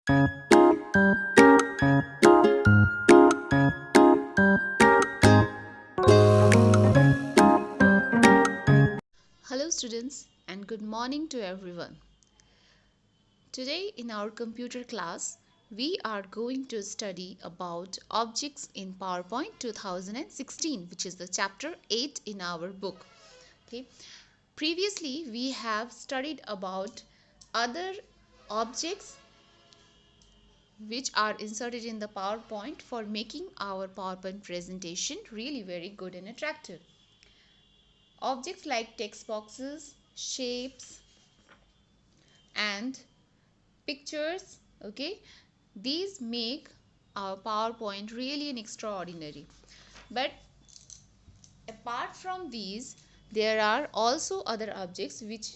Hello students and good morning to everyone. Today in our computer class we are going to study about objects in PowerPoint 2016, which is the chapter 8 in our book. Okay. Previously we have studied about other objects which are inserted in the PowerPoint for making our PowerPoint presentation really very good and attractive. Objects like text boxes, shapes and pictures, okay, these make our PowerPoint really an extraordinary. But apart from these, there are also other objects which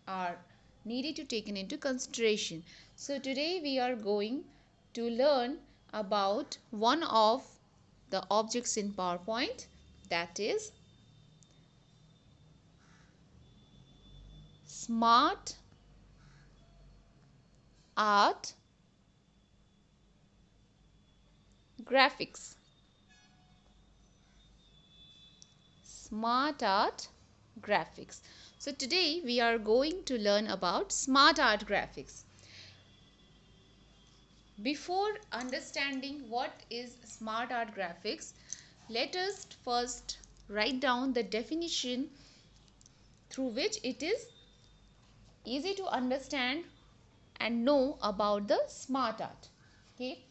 are needed to taken into consideration. So today we are going to learn about one of the objects in PowerPoint, that is smart art graphics. Smart art graphics. So today we are going to learn about smart art graphics. Before understanding what is smart art graphics, let us first write down the definition through which it is easy to understand and know about the smart art. Okay,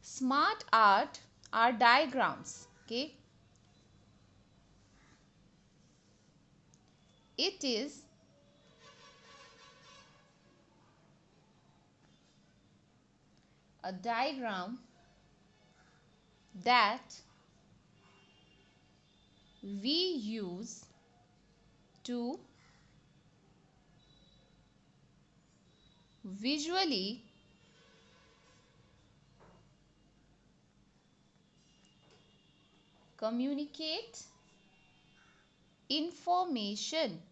smart art are diagrams. Okay, it is a diagram that we use to visually communicate information.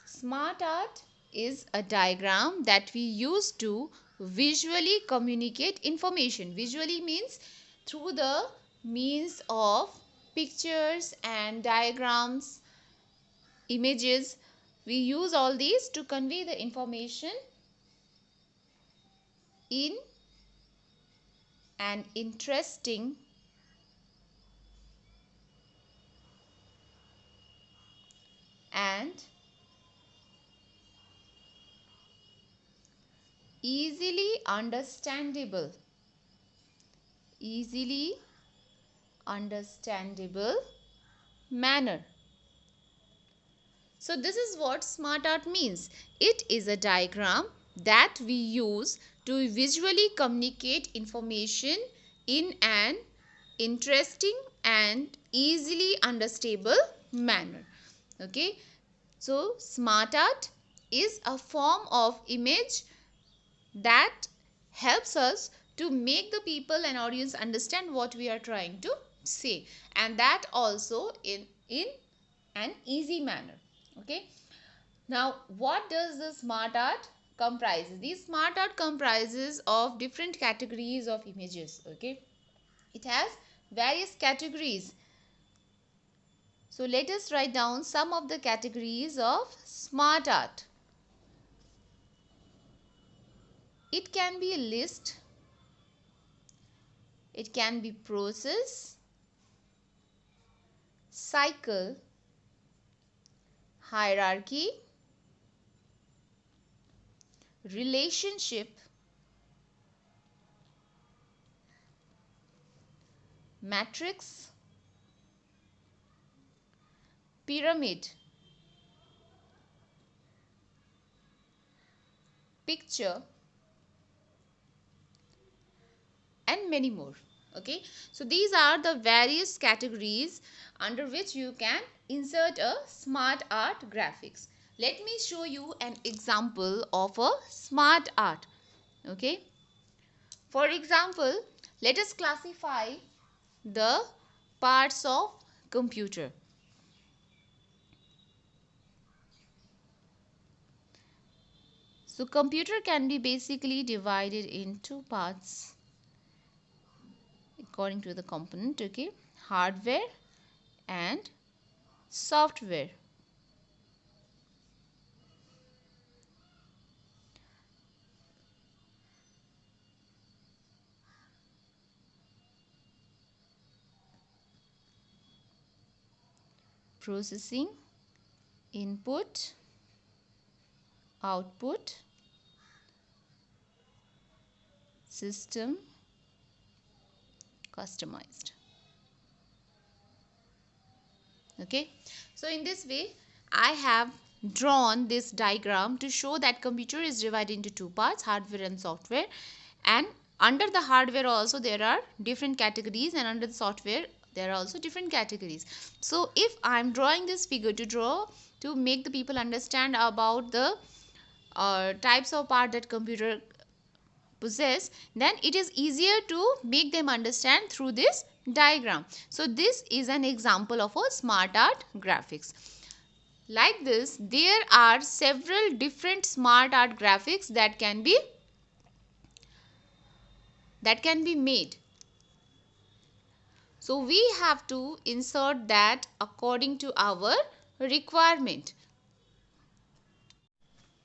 Smart art is a diagram that we use to visually communicate information. Visually means through the means of pictures and diagrams, images. We use all these to convey the information in an interesting and easily understandable manner. So this is what smart art means. It is a diagram that we use to visually communicate information in an interesting and easily understandable manner. Okay. So smart art is a form of image that helps us to make the people and audience understand what we are trying to say, and that also in an easy manner. Okay, now what does the smart art comprises? This smart art comprises of different categories of images. Okay, it has various categories. So let us write down some of the categories of smart art. It can be a list, it can be process, cycle, hierarchy, relationship, matrix, pyramid, picture, and many more. Okay, so these are the various categories under which you can insert a smart art graphics. Let me show you an example of a smart art. Okay, for example, let us classify the parts of computer. So computer can be basically divided in two parts according to the component, okay? Hardware and software. Processing, input, output, system, customized. Okay, so in this way I have drawn this diagram to show that computer is divided into two parts, hardware and software, and under the hardware also there are different categories, and under the software there are also different categories. So if I am drawing this figure to make the people understand about the types of part that computer possess, then it is easier to make them understand through this diagram. So this is an example of a smart art graphics. Like this, there are several different smart art graphics that can be made. So we have to insert that according to our requirement.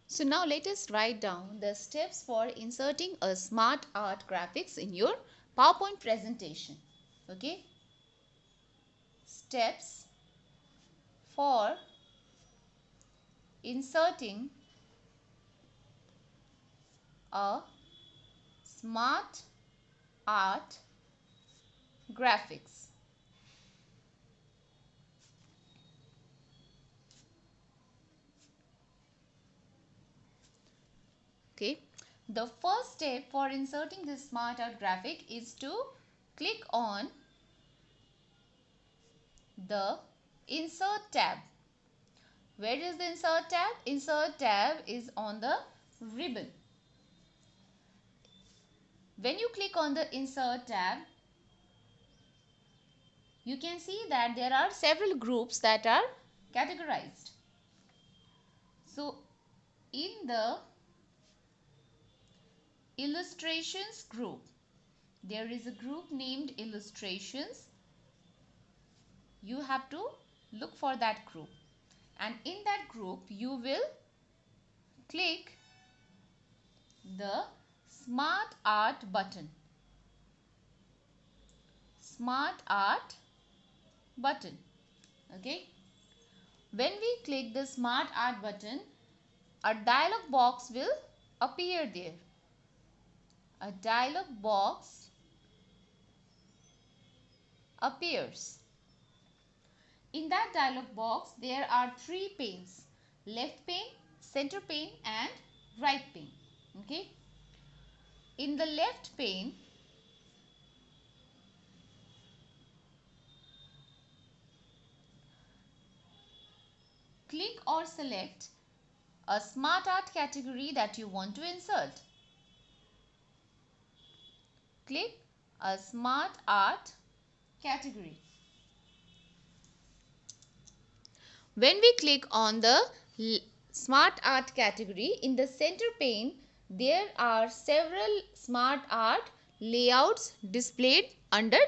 So now let us write down the steps for inserting a smart art graphics in your PowerPoint presentation. Okay. Steps for inserting a smart art graphics. Okay. The first step for inserting this smart art graphic is to click on the Insert tab. Where is the Insert tab? Insert tab is on the ribbon. When you click on the Insert tab, you can see that there are several groups that are categorized. So, in the Illustrations group, there is a group named Illustrations. You have to look for that group, and in that group you will click the Smart Art button. Smart Art button. Okay. When we click the Smart Art button, a dialog box will appear there. A dialog box appears. In that dialog box, there are three panes: left pane, center pane and right pane. Okay. In the left pane, click or select a smart art category that you want to insert. Click a smart art category. When we click on the smart art category, in the center pane, there are several smart art layouts displayed under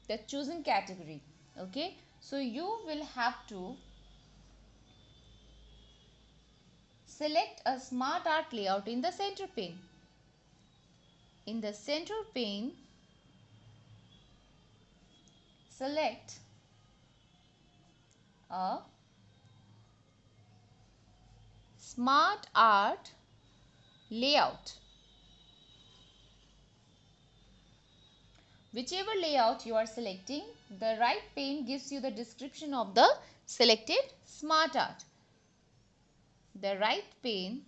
the chosen category. Okay, so you will have to select a smart art layout in the center pane. In the center pane, select a smart art layout. Whichever layout you are selecting, the right pane gives you the description of the selected smart art. The right pane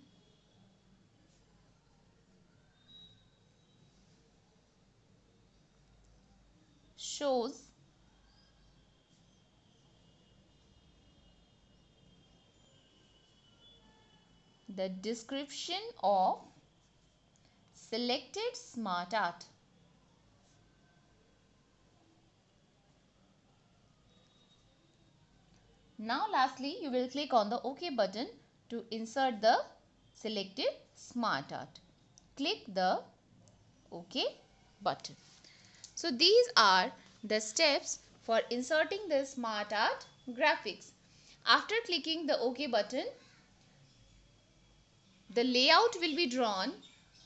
shows the description of selected smart art. Now lastly, you will click on the OK button to insert the selected Smart Art. Click the OK button. So these are the steps for inserting the Smart Art graphics. After clicking the OK button, the layout will be drawn.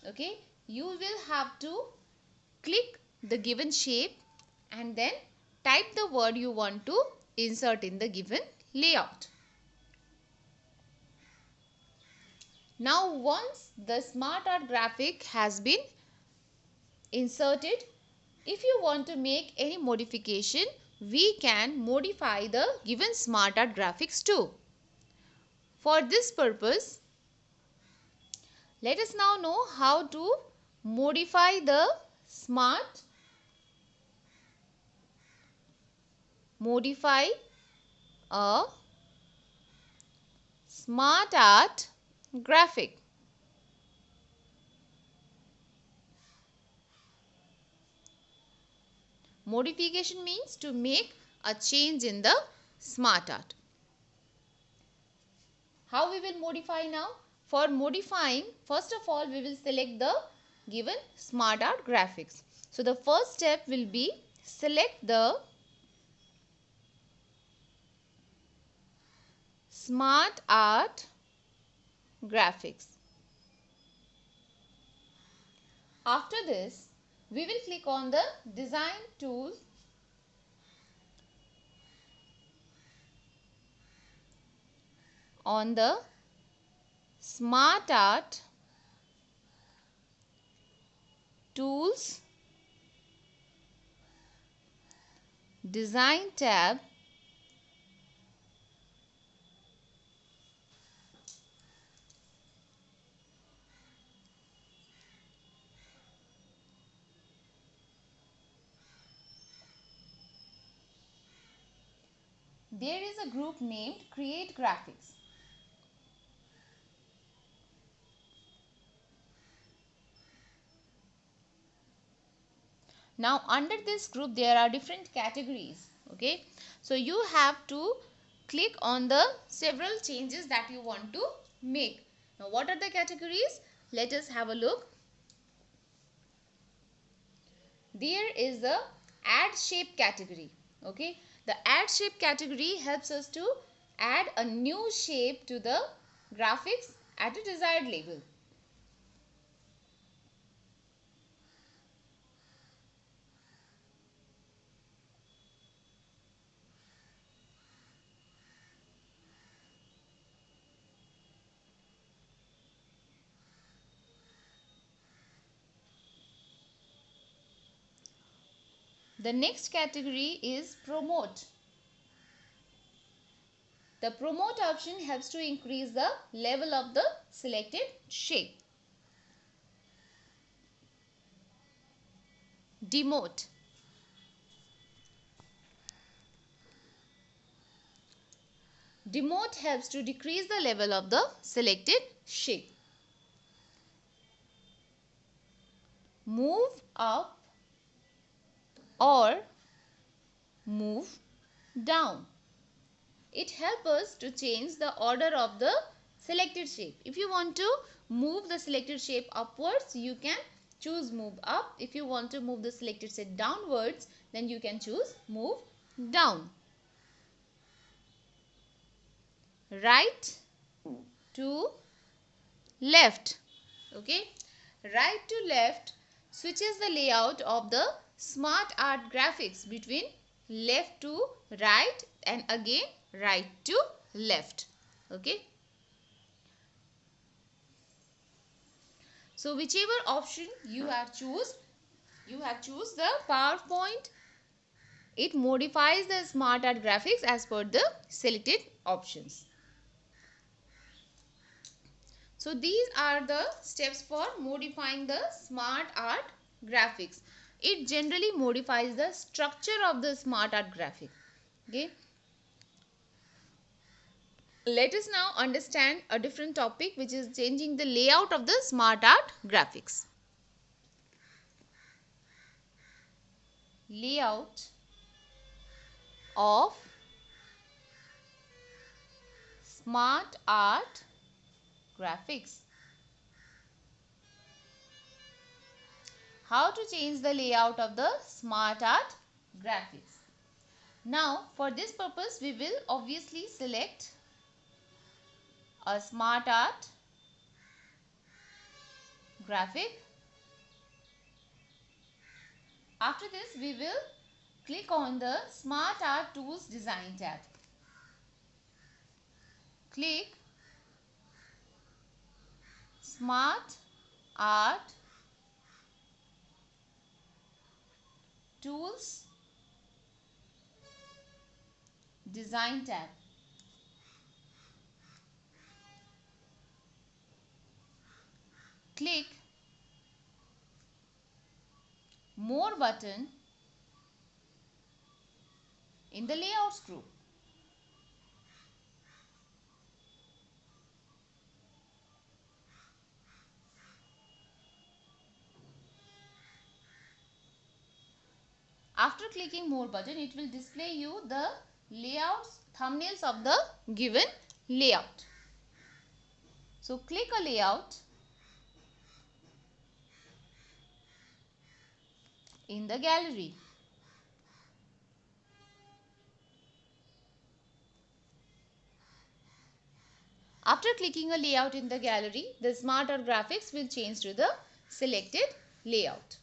Okay, you will have to click the given shape and then type the word you want to insert in the given layout. Now once the Smart Art graphic has been inserted, if you want to make any modification, we can modify the given Smart Art graphics too. For this purpose, let us now know how to modify the a Smart Art graphic. Modification means to make a change in the Smart Art. How we will modify now? For modifying, first of all, we will select the given Smart Art graphics. So the first step will be select the Smart Art graphics. After this, we will click on the design tool on the Smart Art Tools Design tab. There is a group named Create Graphics. Now under this group there are different categories. Okay, so you have to click on the several changes that you want to make. Now what are the categories? Let us have a look. There is the add shape category. Okay, the add shape category helps us to add a new shape to the graphics at a desired label. The next category is promote. The promote option helps to increase the level of the selected shape. Demote. Demote helps to decrease the level of the selected shape. Move up or move down. It helps us to change the order of the selected shape. If you want to move the selected shape upwards, you can choose move up. If you want to move the selected shape downwards, then you can choose move down. Right to left. Okay, right to left switches the layout of the Smart Art graphics between left to right and again right to left. Okay, so whichever option you have choose the PowerPoint. It modifies the Smart Art graphics as per the selected options. So these are the steps for modifying the Smart Art graphics. It generally modifies the structure of the Smart Art graphic. Okay. Let us now understand a different topic, which is changing the layout of the Smart Art graphics. Layout of Smart Art graphics. How to change the layout of the Smart Art graphics. Now for this purpose we will obviously select a Smart Art graphic. After this we will click on the Smart Art Tools Design tab. Click Smart Art Tools Design tab. Click More button in the Layouts group. After clicking More button, it will display you the layouts, thumbnails of the given layout. So click a layout in the gallery. After clicking a layout in the gallery, the Smart Art graphics will change to the selected layout.